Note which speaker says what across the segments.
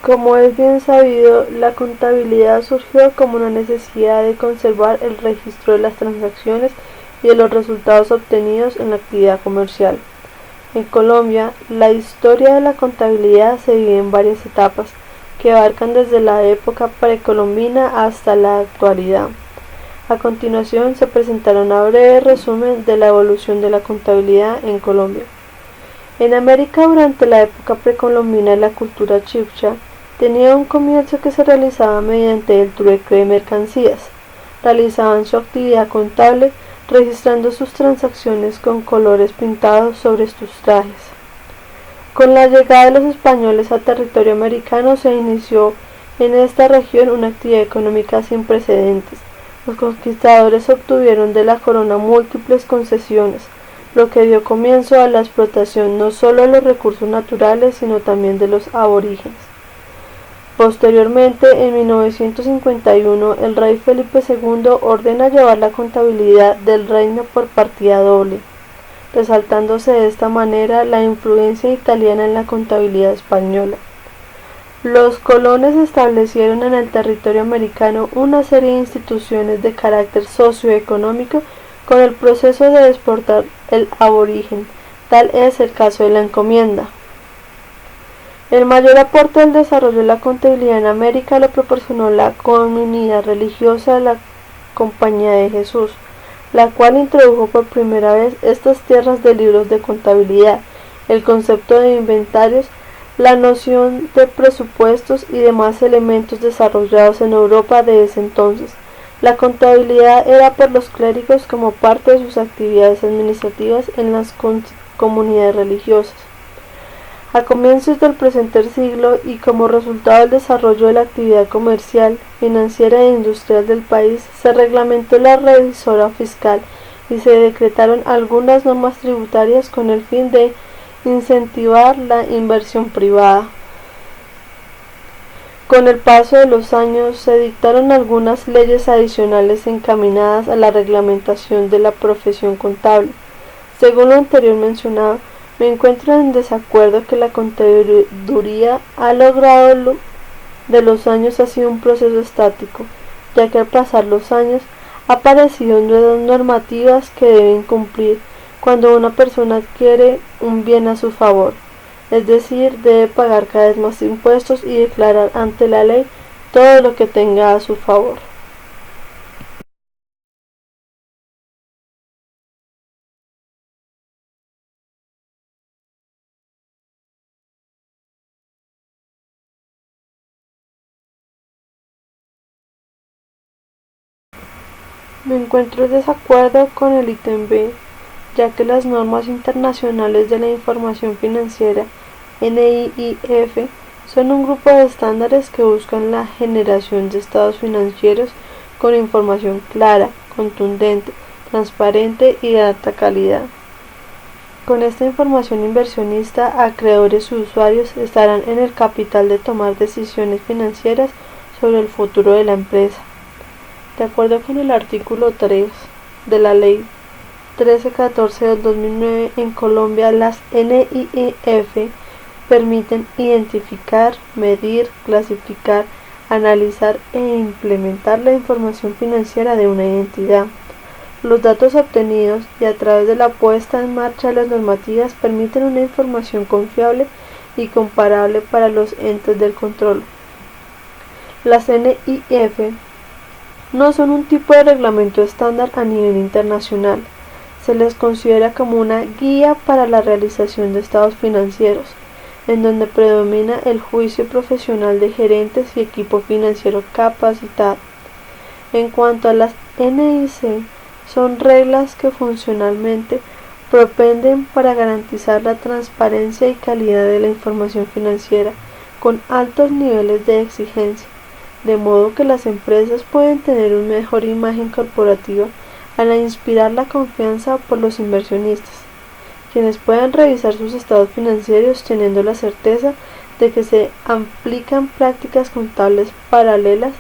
Speaker 1: Como es bien sabido, la contabilidad surgió como una necesidad de conservar el registro de las transacciones y de los resultados obtenidos en la actividad comercial. En Colombia, la historia de la contabilidad se divide en varias etapas, que abarcan desde la época precolombina hasta la actualidad. A continuación se presentará un breve resumen de la evolución de la contabilidad en Colombia. En América, durante la época precolombina, la cultura chibcha tenía un comercio que se realizaba mediante el trueque de mercancías. Realizaban su actividad contable registrando sus transacciones con colores pintados sobre sus trajes. Con la llegada de los españoles al territorio americano se inició en esta región una actividad económica sin precedentes. Los conquistadores obtuvieron de la corona múltiples concesiones, lo que dio comienzo a la explotación no solo de los recursos naturales, sino también de los aborígenes. Posteriormente, en 1951, el rey Felipe II ordena llevar la contabilidad del reino por partida doble, resaltándose de esta manera la influencia italiana en la contabilidad española. Los colones establecieron en el territorio americano una serie de instituciones de carácter socioeconómico con el proceso de exportar el aborigen. Tal es el caso de la encomienda. El mayor aporte al desarrollo de la contabilidad en América lo proporcionó la comunidad religiosa de la Compañía de Jesús, la cual introdujo por primera vez estas tierras de libros de contabilidad, el concepto de inventarios, la noción de presupuestos y demás elementos desarrollados en Europa de ese entonces. La contabilidad era por los clérigos como parte de sus actividades administrativas en las comunidades religiosas. A comienzos del presente siglo y como resultado del desarrollo de la actividad comercial, financiera e industrial del país, se reglamentó la revisora fiscal y se decretaron algunas normas tributarias con el fin de incentivar la inversión privada. Con el paso de los años se dictaron algunas leyes adicionales encaminadas a la reglamentación de la profesión contable. Según lo anterior mencionado, me encuentro en desacuerdo que la contaduría a logrado de los años ha sido un proceso estático, ya que al pasar los años ha aparecido nuevas normativas que deben cumplir cuando una persona adquiere un bien a su favor, es decir, debe pagar cada vez más impuestos y declarar ante la ley todo lo que tenga a su favor. Me encuentro en desacuerdo con el ítem B, ya que las normas internacionales de la información financiera NIIF son un grupo de estándares que buscan la generación de estados financieros con información clara, contundente, transparente y de alta calidad. Con esta información inversionista, acreedores y usuarios estarán en el capital de tomar decisiones financieras sobre el futuro de la empresa. De acuerdo con el artículo 3 de la Ley 1314 del 2009, en Colombia las NIIF permiten identificar, medir, clasificar, analizar e implementar la información financiera de una entidad. Los datos obtenidos y a través de la puesta en marcha de las normativas permiten una información confiable y comparable para los entes del control. Las NIIF no son un tipo de reglamento estándar a nivel internacional. Se les considera como una guía para la realización de estados financieros, en donde predomina el juicio profesional de gerentes y equipo financiero capacitado. En cuanto a las NIC, son reglas que funcionalmente propenden para garantizar la transparencia y calidad de la información financiera con altos niveles de exigencia, de modo que las empresas pueden tener una mejor imagen corporativa al inspirar la confianza por los inversionistas, quienes puedan revisar sus estados financieros teniendo la certeza de que se aplican prácticas contables paralelas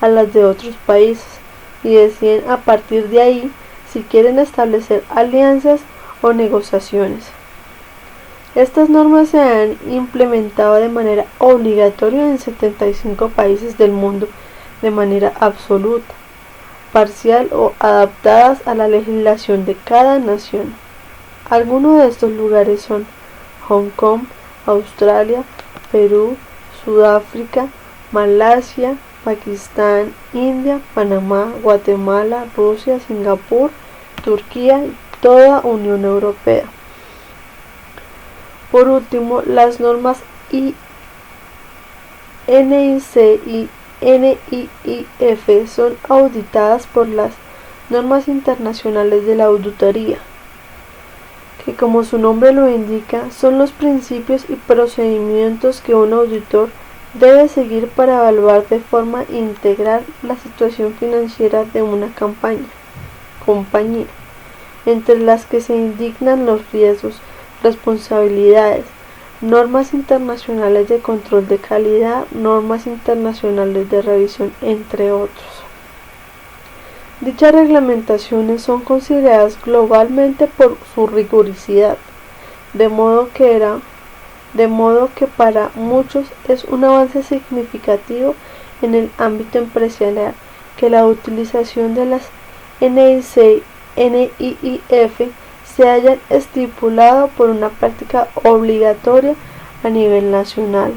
Speaker 1: a las de otros países y deciden a partir de ahí si quieren establecer alianzas o negociaciones. Estas normas se han implementado de manera obligatoria en 75 países del mundo de manera absoluta, parcial o adaptadas a la legislación de cada nación. Algunos de estos lugares son Hong Kong, Australia, Perú, Sudáfrica, Malasia, Pakistán, India, Panamá, Guatemala, Rusia, Singapur, Turquía y toda Unión Europea. Por último, las normas NIC y NIIF son auditadas por las normas internacionales de la auditoría, que como su nombre lo indica, son los principios y procedimientos que un auditor debe seguir para evaluar de forma integral la situación financiera de una compañía, entre las que se indignan los riesgos, responsabilidades, normas internacionales de control de calidad, normas internacionales de revisión, entre otros. Dichas reglamentaciones son consideradas globalmente por su rigurosidad, de modo que para muchos es un avance significativo en el ámbito empresarial que la utilización de las NIC y NIIF se hayan estipulado por una práctica obligatoria a nivel nacional.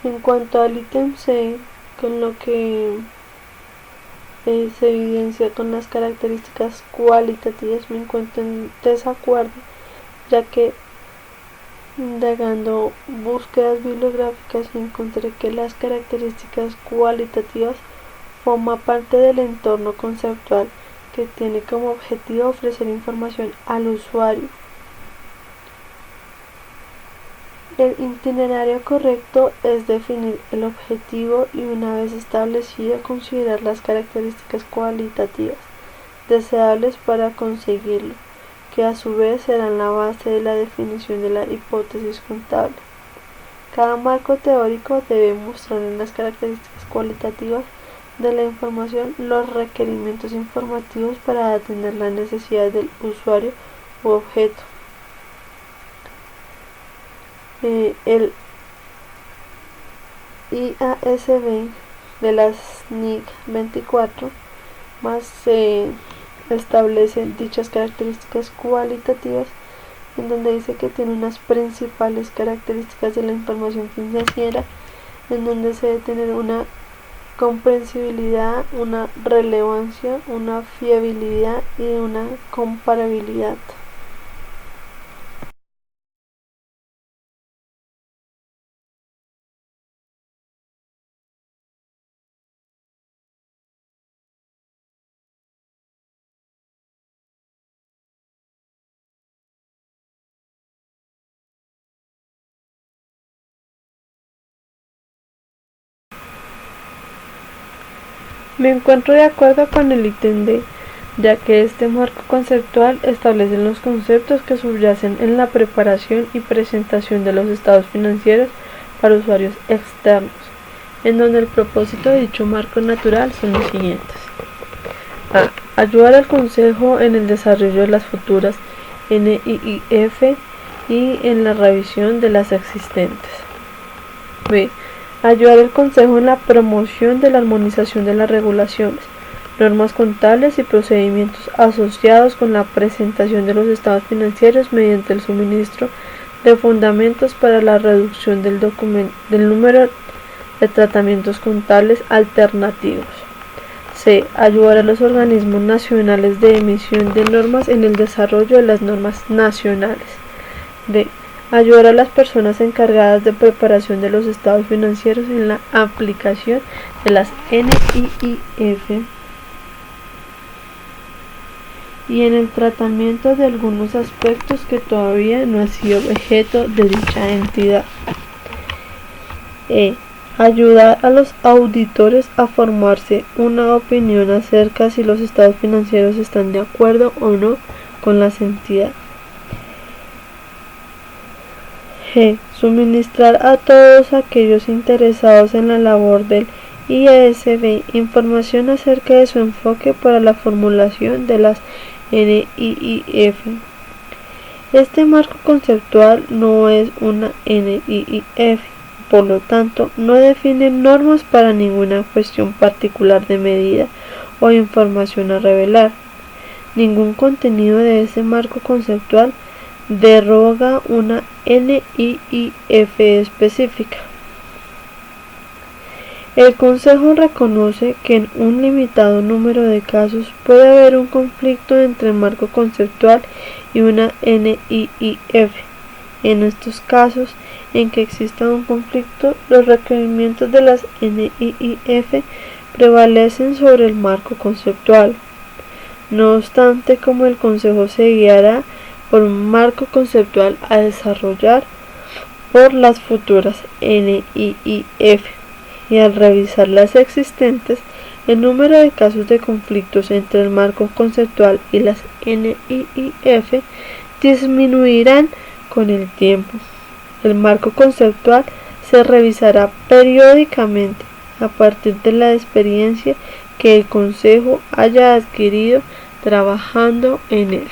Speaker 1: En cuanto al ítem C, con lo que se evidencia con las características cualitativas, me encuentro en desacuerdo, ya que indagando búsquedas bibliográficas encontré que las características cualitativas forman parte del entorno conceptual que tiene como objetivo ofrecer información al usuario. El itinerario correcto es definir el objetivo y, una vez establecido, considerar las características cualitativas deseables para conseguirlo, que a su vez serán la base de la definición de la hipótesis contable. Cada marco teórico debe mostrar en las características cualitativas de la información los requerimientos informativos para atender las necesidades del usuario u objeto. El IASB de las NIC 24 más se establecen dichas características cualitativas, en donde dice que tiene unas principales características de la información financiera, en donde se debe tener una comprensibilidad, una relevancia, una fiabilidad y una comparabilidad. Me encuentro de acuerdo con el ítem D, ya que este marco conceptual establece los conceptos que subyacen en la preparación y presentación de los estados financieros para usuarios externos, en donde el propósito de dicho marco natural son los siguientes: A. Ayudar al Consejo en el desarrollo de las futuras NIIF y en la revisión de las existentes. B. Ayudar al Consejo en la promoción de la armonización de las regulaciones, normas contables y procedimientos asociados con la presentación de los estados financieros mediante el suministro de fundamentos para la reducción del número de tratamientos contables alternativos. C. Ayudar a los organismos nacionales de emisión de normas en el desarrollo de las normas nacionales. D. Ayudar a las personas encargadas de preparación de los estados financieros en la aplicación de las NIIF y en el tratamiento de algunos aspectos que todavía no han sido objeto de dicha entidad. E. Ayudar a los auditores a formarse una opinión acerca si los estados financieros están de acuerdo o no con las entidades. G. Suministrar a todos aquellos interesados en la labor del IASB información acerca de su enfoque para la formulación de las NIIF. Este marco conceptual no es una NIIF, por lo tanto, no define normas para ninguna cuestión particular de medida o información a revelar. Ningún contenido de ese marco conceptual deroga una NIIF específica. El Consejo reconoce que en un limitado número de casos puede haber un conflicto entre el marco conceptual y una NIIF. En estos casos en que exista un conflicto, los requerimientos de las NIIF prevalecen sobre el marco conceptual. No obstante, como el Consejo se guiará por un marco conceptual a desarrollar por las futuras NIIF, y al revisar las existentes, el número de casos de conflictos entre el marco conceptual y las NIIF disminuirán con el tiempo. El marco conceptual se revisará periódicamente a partir de la experiencia que el Consejo haya adquirido trabajando en él.